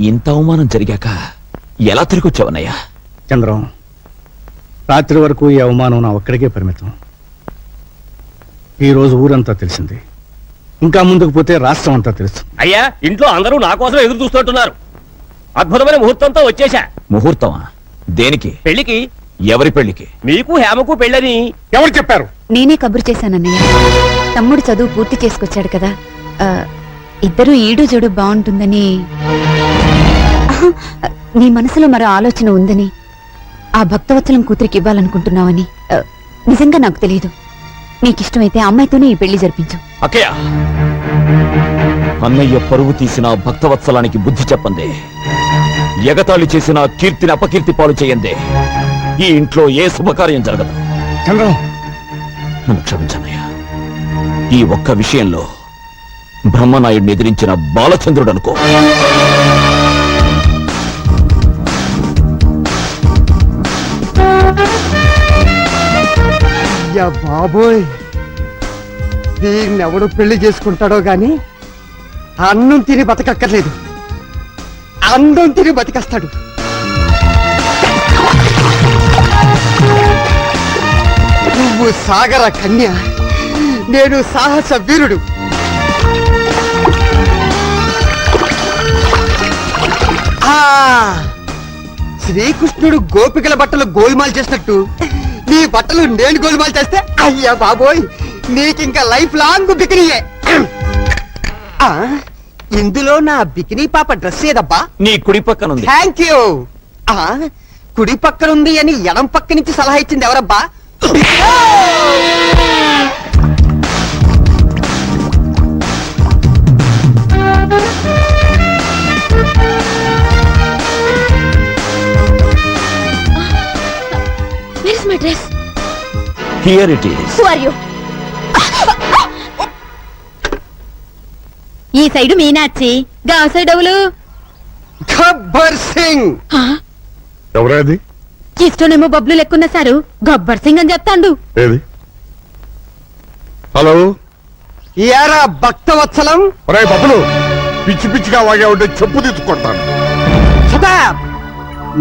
ఇంత అవమానం జరిగాక ఎలా తిరిగి వచ్చావన్నయ్యా? చంద్రం, రాత్రి వరకు ఈ అవమానం నా ఒక్కడికే పరిమితం. ఈ రోజు ఊరంతా తెలిసింది. ఇంకా ముందుకు పోతే రాష్ట్రం అంతా తెలుసు. అయ్యా, ఇంట్లో అందరూ నా కోసం ఎదురు చూస్తుంటున్నారు. అద్భుతమైన ముహూర్తంతో వచ్చేశా. ముహూర్తమా? దేనికి? పెళ్లికి. ఎవరి పెళ్లికి? మీకు హేమకు పెళ్ళని. ఎవరు చెప్పారు? నేనే కబురు చేశానన్నయ్య. తమ్ముడు చదువు పూర్తి చేసుకొచ్చాడు కదా, ఇద్దరు ఈడు జోడు బాగుంటుందని. నీ మనసులో మరో ఆలోచన ఉందని, ఆ భక్తవత్సలం కూతురికి ఇవ్వాలనుకుంటున్నావని నిజంగా నాకు తెలియదు. నీకిష్టమైతే అమ్మాయితోనే ఈ పెళ్లి జరిపించు. అక్కయ్య, అన్నయ్య పరువు తీసిన భక్తవత్సలానికి బుద్ధి చెప్పందే, ఎగతాళి చేసిన కీర్తిని అపకీర్తి పాలు చేయందే ఈ ఇంట్లో ఏ శుభకార్యం జరగదు. చంద్రం, నన్ను క్షమించన్నయ్యా. ఈ ఒక్క విషయంలో బ్రహ్మనాయుడిని ఎదిరించిన బాలచంద్రుడు అనుకో. బాబోయ్, దీన్నెవడు పెళ్లి చేసుకుంటాడో గాని అన్నం తిని బతకక్కర్లేదు, అందం తిని బతికేస్తాడు. నువ్వు సాగర కన్య, నేను సాహస వీరుడు. శ్రీకృష్ణుడు గోపికల బట్టలు గోల్మాల్ చేసినట్టు నీ బట్టలు నేను గోల్మాల్ చేస్తే, అయ్యా బాబోయ్, నీకింకా లైఫ్ లాంగ్ బికినీయే. ఇందులో నా బికినీ పాప డ్రెస్ ఏదబ్బా? నీ కుడి పక్కన ఉంది. Thank you. కుడి పక్కన ఉంది అని ఎడం పక్క నుంచి సలహా ఇచ్చింది ఎవరబ్బా? Where's my dress? Here it is. Who are you? ఈ సైడు మీనాచి, గా సైడ్ ఎవలు? గబ్బర్ సింగ్. ఎవరది? ఇష్టనేమో బబ్లు లెక్కున్న సారు గబ్బర్ సింగ్ అని చెప్తాండు. ఏది? హలో, యారా భక్తవత్సలం. ఒరేయ్ బబ్బులు, పిచ్చి పిచ్చిగా వాగా ఉంటే చెప్పు తీసుకొడతాను.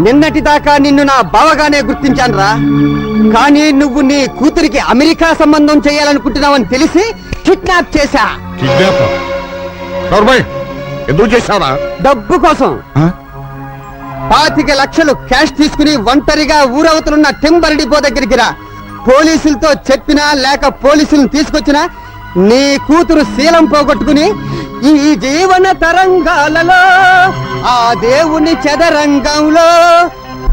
నిన్నటి దాకా నిన్ను నా బావగానే గుర్తించానురా, కానీ నువ్వు నీ కూతురికి అమెరికా సంబంధం చేయాలనుకుంటున్నావని తెలిసి కిడ్నాప్ చేశా. ఎందుకు చేశావా? డబ్బు కోసం. 25 లక్షలు క్యాష్ తీసుకుని ఒంటరిగా ఊరవతలున్న టింబర్ డిపో దగ్గరికి రా. పోలీసులతో చెప్పినా లేక పోలీసులను తీసుకొచ్చినా నీ కూతురు శీలం పోగొట్టుకుని ఈ జీవన తరంగాలలో ఆ దేవుని చదరంగంలో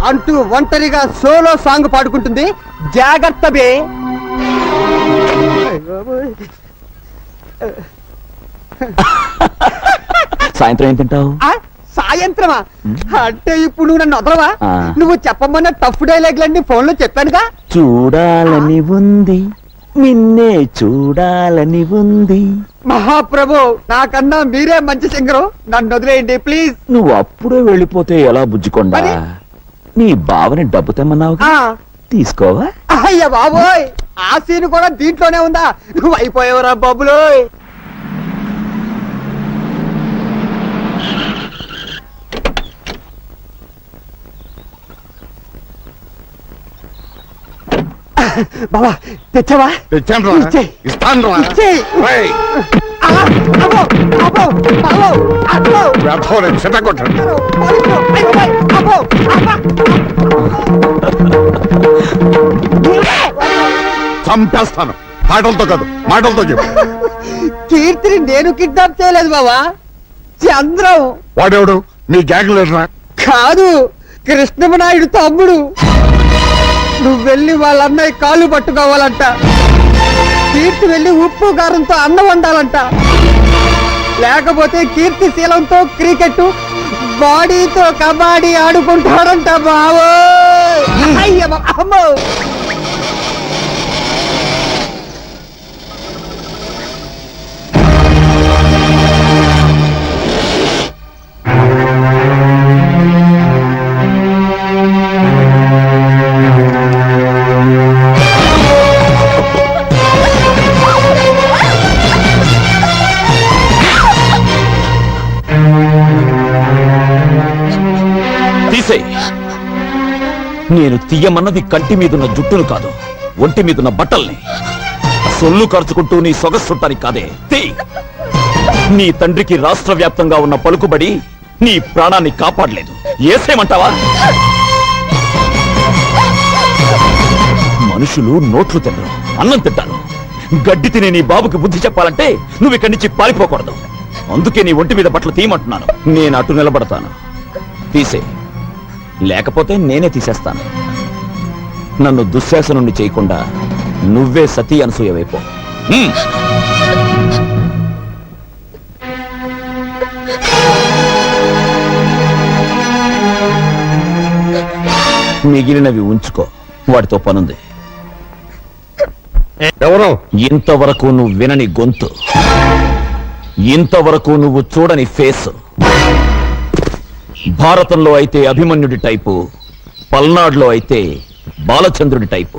అంటూ ఒంటరిగా సోలో సాంగ్ పాడుకుంటుంది. జాగ్రత్త బే. సాయంత్రం ఏం తింటావు? సాయంత్రమా? అంటే ఇప్పుడు నువ్వు నన్ను వదలవా? నువ్వు చెప్పమన్న టఫ్ డైలాగ్లన్నీ ఫోన్ లో చెప్పానుగా. చూడాలని ఉంది, నిన్నే చూడాలని ఉంది. మహాప్రభు, నాకన్నా మీరే మంచి సింగరు, నన్ను వదిలేయండి ప్లీజ్. నువ్వు అప్పుడే వెళ్ళిపోతే ఎలా బుజ్జికొండా? నీ బావని డబ్బు తెమ్మన్నావు, తీసుకోవా? అయ్య బాబోయ్, ఆ సీన్ కూడా దీంట్లోనే ఉందా? నువ్వు అయిపోయావురా బాబులోయ్. బాబా తెచ్చావా? తెచ్చాను. ఇస్తాను. చంపేస్తాను. మాటలతో కాదు, మాటలతో చెప్పు. కీర్తిని నేను కిడ్నాప్ చేయలేదు బాబా, చంద్రం. వాడెవడు? మీ గ్యాంగ్ లీడరా? కాదు, కృష్ణమనాయుడు తమ్ముడు. నువ్వు వెళ్ళి వాళ్ళ అన్నయ్య కాళ్ళు పట్టుకోవాలంట, కీర్తి వెళ్ళి ఉప్పు కారంతో అన్నం వండాలంట, లేకపోతే కీర్తి శీలంతో క్రికెట్, బాడీతో కబడ్డీ ఆడుకుంటాడంట బావో. అమ్మో, తీసే. నేను తీయమన్నది కంటి మీదున్న జుట్టును కాదు, ఒంటి మీదున్న బట్టల్ని. సొల్లు ఖర్చుకుంటూ నీ సొగసుట్టానికి కాదే. తీ. నీ తండ్రికి రాష్ట్ర వ్యాప్తంగా ఉన్న పలుకుబడి నీ ప్రాణాన్ని కాపాడలేదు. ఏసేమంటావా? మనుషులు నోట్లు తినరు, అన్నం తింటారు. గడ్డి తినే నీ బాబుకి బుద్ధి చెప్పాలంటే నువ్వు ఇక్కడి నుంచి పారిపోకూడదు. అందుకే నీ ఒంటి మీద బట్టలు తీయమంటున్నాను. నేను అటు నిలబడతాను. తీసే, లేకపోతే నేనే తీసేస్తాను. నన్ను దుశ్శాసనుణ్ణి చేయకుండా నువ్వే సతీ అనసూయవైపో. హ్మ్. మిగిలినవి ఉంచుకో, వాటితో పనుంది. ఎవరు? ఇంతవరకు నువ్వు వినని గొంతు, ఇంతవరకు నువ్వు చూడని ఫేస్. భారతంలో అయితే అభిమన్యుడి టైపు, పల్నాడులో అయితే బాలచంద్రుడి టైపు.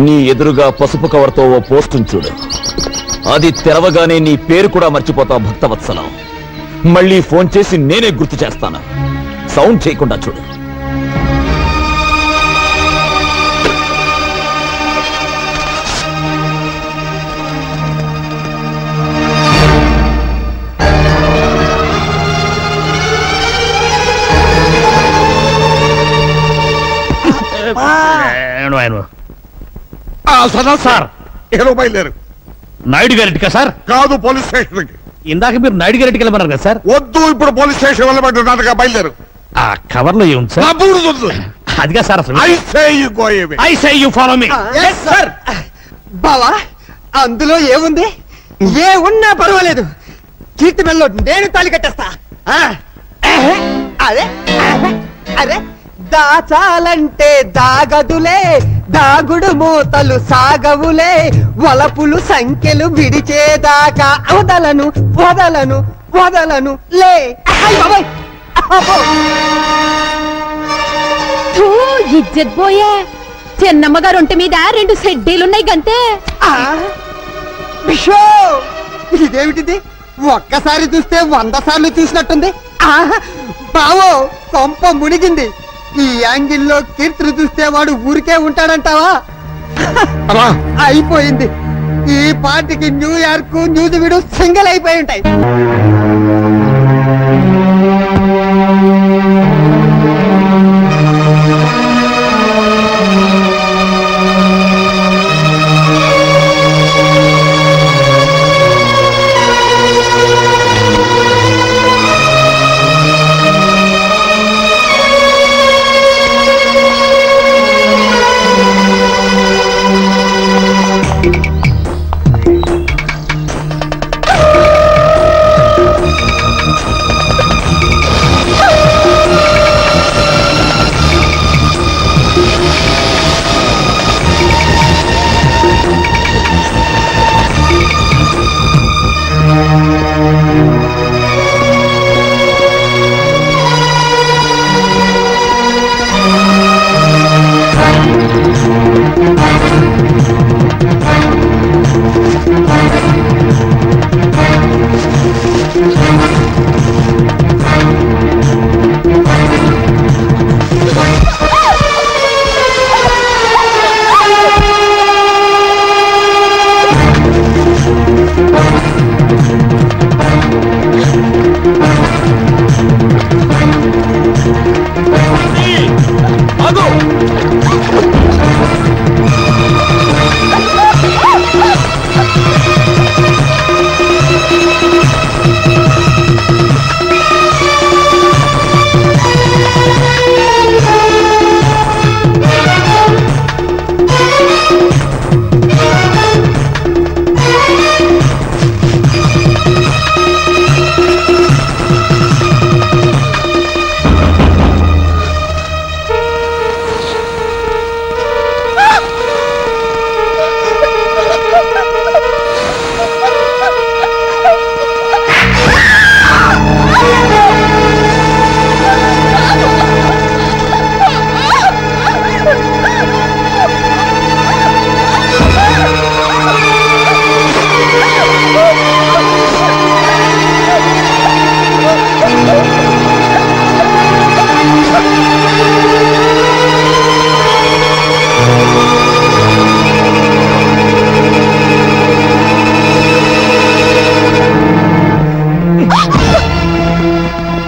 నీ ఎదురుగా పసుపు కవర్తో ఓ పోస్టును చూడు. అది తెరవగానే నీ పేరు కూడా మర్చిపోతావు భక్తవత్సలం. మళ్ళీ ఫోన్ చేసి నేనే గుర్తు చేస్తాను. సౌండ్ చేయకుండా చూడు. సదా సార్, ఏదో బయలుదేరు. నాయుడు గారింటికా సార్? కాదు, పోలీస్ స్టేషన్ కి. ఇందాక మీరు నాయుడు గారింటికి వెళ్ళమన్నారు కదా సార్? వద్దు, ఇప్పుడు పోలీస్ స్టేషన్ వెళ్ళబడ్డా బయలుదేరు. ఆ కవర్ లో ఏముంది నా సార్? బూడిద వద్దు. అదిగా సార్ అసలు. I say you go away. I say you follow me. Sir బావా, అందులో ఏముంది? ఏ ఉన్నా పర్వాలేదు, కీర్తి మెల్లో నేను తాళి కట్టేస్తా. అదే అదే, దాచాలంటే దాగదులే, దాగుడు మూతలు సాగవులే, వలపులు సంఖ్యలు విడిచేదాకా వదలను వదలను వదలను లే. ఇజ్జత్ పోయే. చిన్నమ్మ గారు ఒంటి మీద 2 సెడ్డీలున్నాయి గంతే. విషో, ఇదేమిటిది? ఒక్కసారి చూస్తే 100 సార్లు చూసినట్టుంది. బావో, కొంప మునిగింది. ఈ యాంగిల్లో కీర్తిని చూస్తే వాడు ఊరికే ఉంటాడంటావా? అయిపోయింది. ఈ పార్టీకి న్యూయార్క్, న్యూజివీడు సింగిల్ అయిపోయి ఉంటాయి.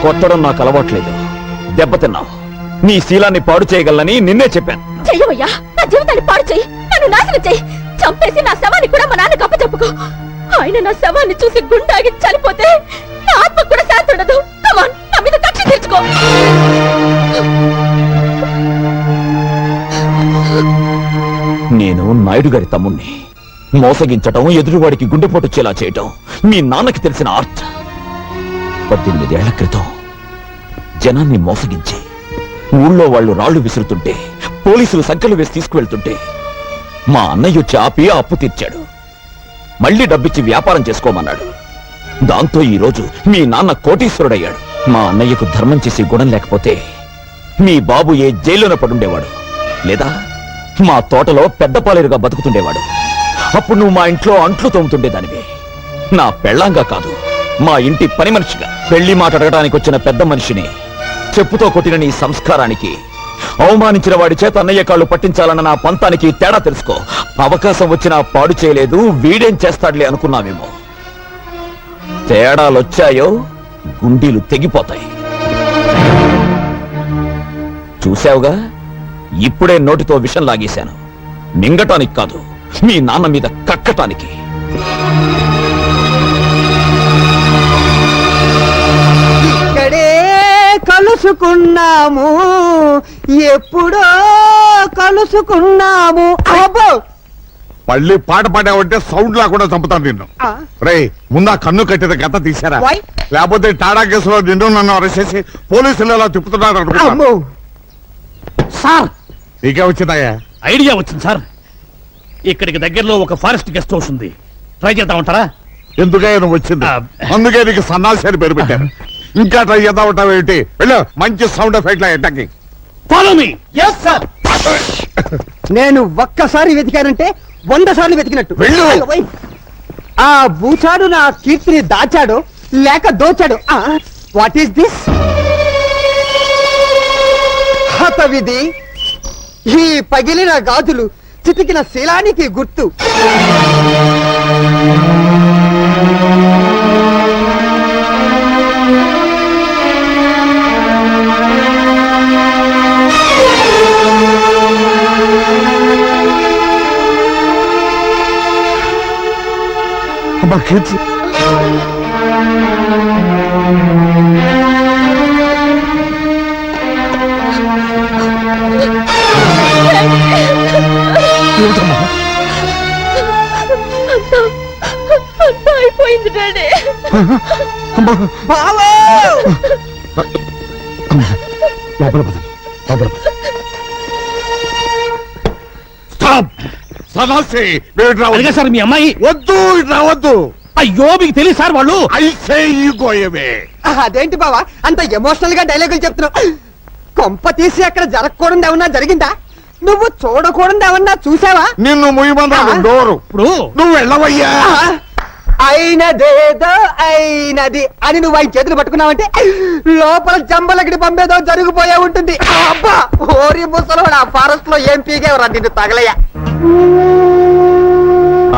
కొట్టడం నాకు అలవాట్లేదు. దెబ్బతిన్నావు. నీ శీలాన్ని పాడు చేయగలనని నిన్నే చెప్పాను. చెయ్యవయ్యా, నా జీవితాన్ని పాడు చెయ్యి, నన్ను నాశనం చెయ్యి, చంపేసి నా శవాన్ని కూడా మా నాన్నకు అప్పచెప్పుకో. ఆయన నా శవాన్ని చూసి గుండాగి చనిపోతే నా ఆత్మ కూడా శాంతి ఉండదు. కమాన్, నా మీద కక్ష తీర్చుకో. నేను నాయుడు గారి తమ్ముణ్ణి. మోసగించటం, ఎదురువాడికి గుండెపోటుచ్చేలా చేయటం మీ నాన్నకి తెలిసిన ఆర్ట్. 18 ఏళ్ల క్రితం జనాన్ని మోసగించి ఊళ్ళో వాళ్ళు రాళ్లు విసురుతుంటే, పోలీసులు సంఖ్యలు వేసి తీసుకువెళ్తుంటే మా అన్నయ్య వచ్చి ఆపి ఆ అప్పు తీర్చాడు. మళ్ళీ డబ్బిచ్చి వ్యాపారం చేసుకోమన్నాడు. దాంతో ఈ రోజు మీ నాన్న కోటీశ్వరుడయ్యాడు. మా అన్నయ్యకు ధర్మం చేసి గుణం లేకపోతే మీ బాబు ఏ జైల్లోనే పడుండేవాడు, లేదా మా తోటలో పెద్ద పాలేరుగా బతుకుతుండేవాడు. అప్పుడు నువ్వు మా ఇంట్లో అంట్లు తోముతుండేదానివి. నా పెళ్ళాంగా కాదు, మా ఇంటి పని మనిషిగా. పెళ్లి మాట అడగడానికి వచ్చిన పెద్ద మనిషిని చెప్పుతో కొట్టిన నీ సంస్కారానికి, అవమానించిన వాడి చేత అన్నయ్య కాళ్ళు పట్టించాలన్న నా పంతానికి తేడా తెలుసుకో. అవకాశం వచ్చినా పాడు చేయలేదు, వీడేం చేస్తాడులే అనుకున్నావేమో. తేడాలొచ్చాయో గుండీలు తెగిపోతాయి. చూశావుగా, ఇప్పుడే నోటితో విషం లాగేశాను. మింగటానికి కాదు, మీ నాన్న మీద కక్కటానికి. ఇక్కడే కలుసుకున్నాము, ఎప్పుడో కలుసుకున్నాము. అబ్బో! మళ్ళీ పాట పాడావంటే సౌండ్ లేకుండా చంపుతాను నిన్ను. ఆ. రేయ్, ముందా కన్ను కట్టిన గత తీశారా? Why? లేకపోతే టాడా కేసులో నిన్ను నన్ను అరెస్ట్ చేసి పోలీసులు ఎలా తిప్పుతున్నారు అనుకుంటా. అమ్మో! సార్, నీకే వచ్చిందాయా? ఐడియా వచ్చింది సార్. ఇక్కడికి దగ్గరలో ఒక ఫారెస్ట్ గెస్ట్ హౌస్ ఉంది. ట్రై చేద్దామంటారా? ఎందుకే నువ్వు వచ్చింది? అందుకే నీకు సన్నాసి అని పేరు పెట్టాను. ఇంకా ట్రై చేద్దామంటావు ఏంటి? వెళ్ళు, మంచి సౌండ్ ఎఫెక్ట్ లా ఎట్టకి. Follow me. నేను ఒక్కసారి వెతికానంటే 100 సార్లు వెతికినట్టు. వెళ్ళు. ఓయ్. ఆ బూచాడు నా కీర్తిని దాచాడు లేక దోచాడు. What is this? హతవిధి. ఈ పగిలిన గాజులు చితికిన శీలానికి గుర్తు. అమ్మా కీర్తి, అయిపోయింది డాడీ. బావో! లోపల పద, లోపల పద. స్టాప్! సదాసి, మీరు ఇటు రావద్దు. అదిగా సార్ మీ అమ్మాయి. వద్దు, ఇటు రావద్దు. అయ్యో, మీకు తెలియదు సార్ వాళ్ళు. I say you go away. అదేంటి బావా అంత ఎమోషనల్ గా డైలాగులు చెప్తున్నావు? కొంప తీసి అక్కడ జరగకూడదు ఏమన్నా జరిగిందా? నువ్వు చూడకూడదు ఏమన్నా చూసావా? నిన్ను ముయ్యమన్నాను డోరు. ఇప్పుడు నువ్వు వెళ్ళవయ్యా. అయినదేదో అయినది అని నువ్వు ఆయన చేతులు పట్టుకున్నావంటే లోపల జంబలకి పంపేదో జరిగిపోయే ఉంటుంది. అబ్బా, ఓరి ముసలోడు, ఆ ఫారెస్ట్ లో ఏం పీగేవరా నిన్ను తగలయ్యా.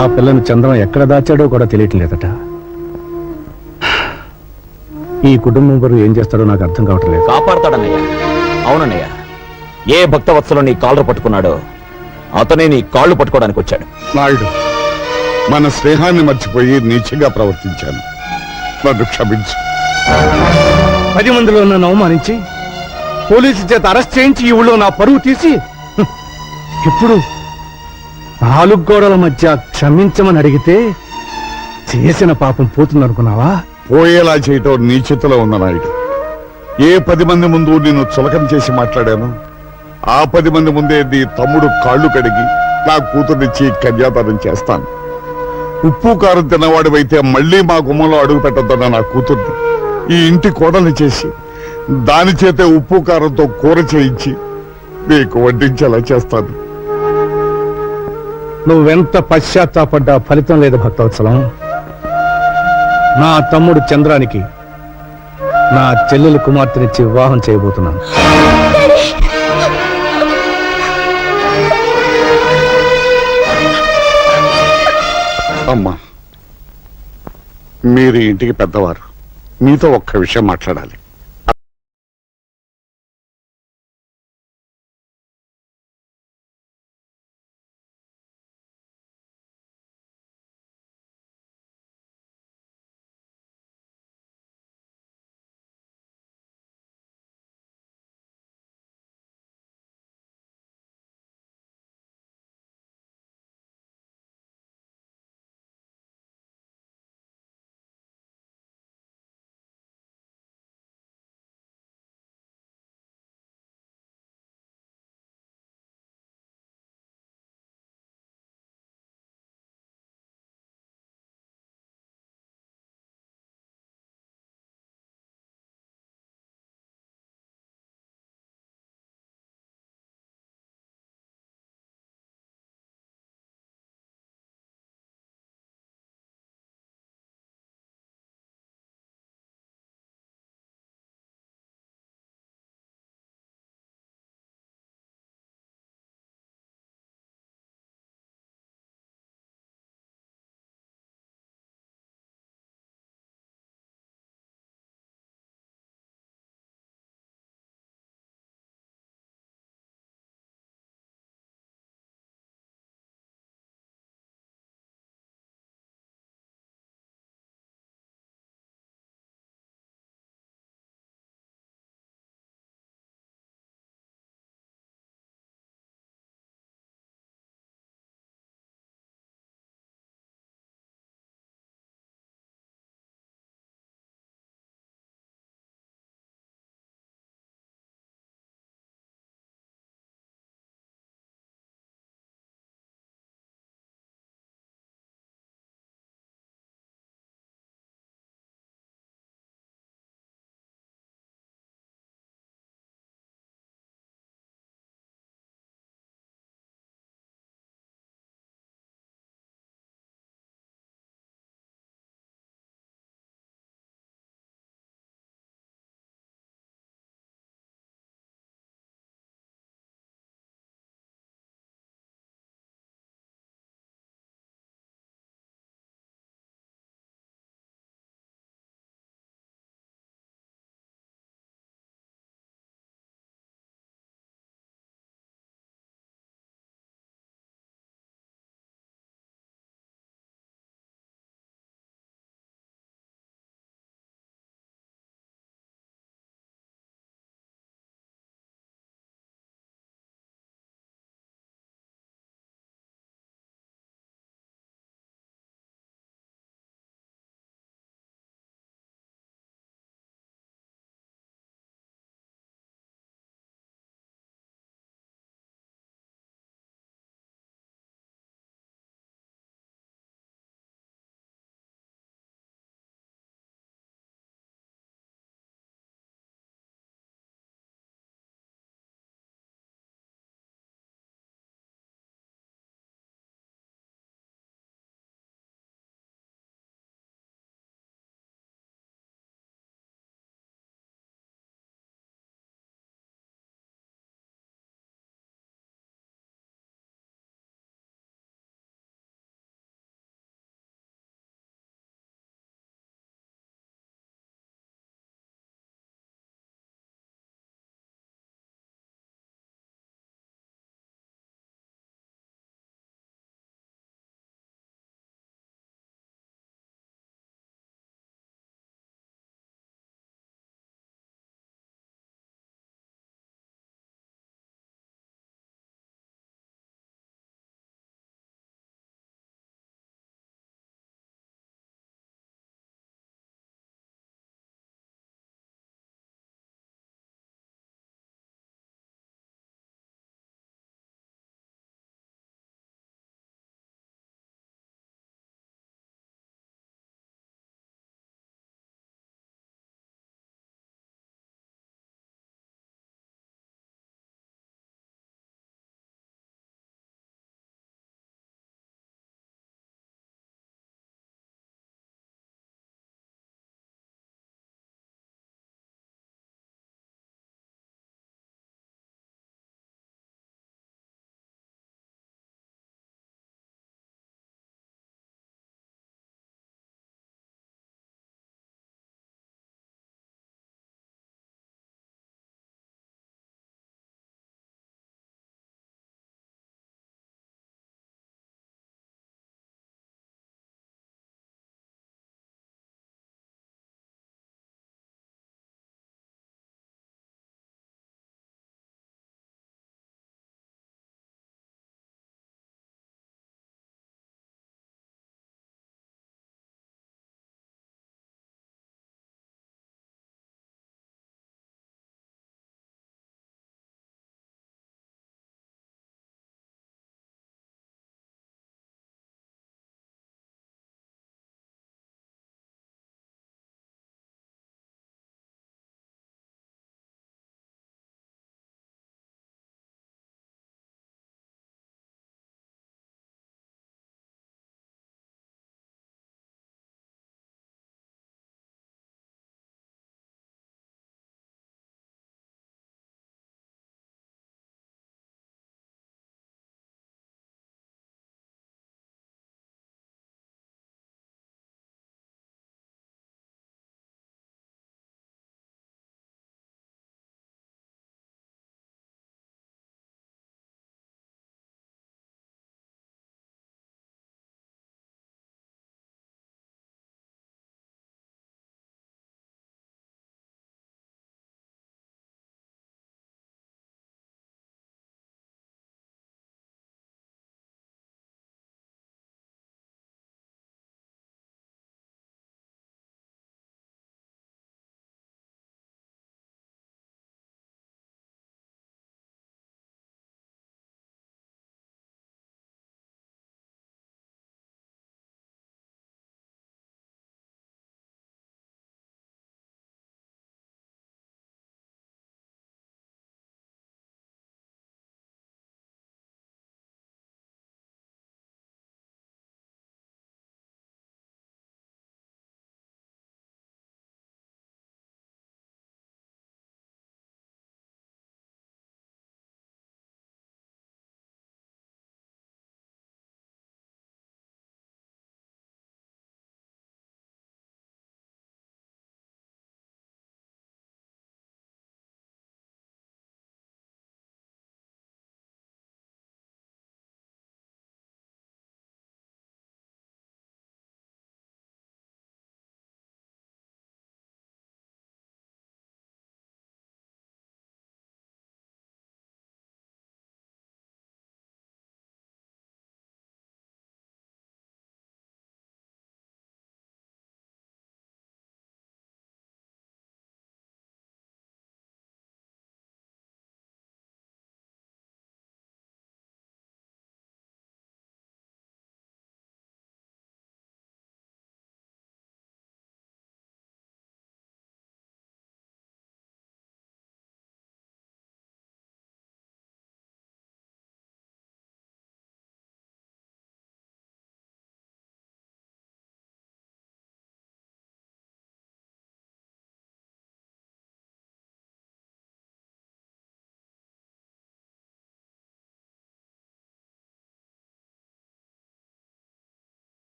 ఆ పిల్లను చంద్రం ఎక్కడ దాచాడో కూడా తెలియటం లేదట. ఈ కుటుంబం వారు ఏం చేస్తాడో నాకు అర్థం కావటం లేదు. కాపాడతాడన్నయ్య. అవునన్నయ్య, ఏ భక్తవత్సలో నీ కాళ్ళు పట్టుకున్నాడో అతనే నీ కాళ్ళు పట్టుకోవడానికి వచ్చాడు. నాయుడు, మన స్నేహాన్ని మర్చిపోయి నీచంగా ప్రవర్తించాను, నన్ను క్షమించు. 10 మందిలో నన్ను అవమానించి పోలీసు చేత అరెస్ట్ చేయించి ఈ ఊళ్ళో నా పరువు తీసి ఇప్పుడు 4 గోడల మధ్య క్షమించమని అడిగితే చేసిన పాపం పోతుందనుకున్నావా? పోయేలా చేయటం నీ చేతిలో ఉన్న నాయుడు. ఏ 10 మంది ముందు నిన్ను చులకన చేసి మాట్లాడాను, ఆ 10 మంది ముందే నీ తమ్ముడు కాళ్ళు కడిగి నా కూతుర్నిచ్చి కన్యాదానం చేస్తాను. ఉప్పు కారం తిన్నవాడివైతే మళ్ళీ మా గుమ్మంలో అడుగు పెట్టద్దన్న నా కూతుర్ని ఈ ఇంటి కోడల్ని చేసి దాని చేతే ఉప్పు కారంతో కూర చేయించి నీకు వడ్డించేలా చేస్తాను. నువ్వెంత పశ్చాత్తాపడ్డా ఫలితం లేదు భక్తవత్సలం. నా తమ్ముడు చంద్రానికి నా చెల్లెలు కుమార్తెనిచ్చి వివాహం చేయబోతున్నాను. అమ్మా, మీరు ఇంటికి పెద్దవారు, మీతో ఒక్క విషయం మాట్లాడాలి.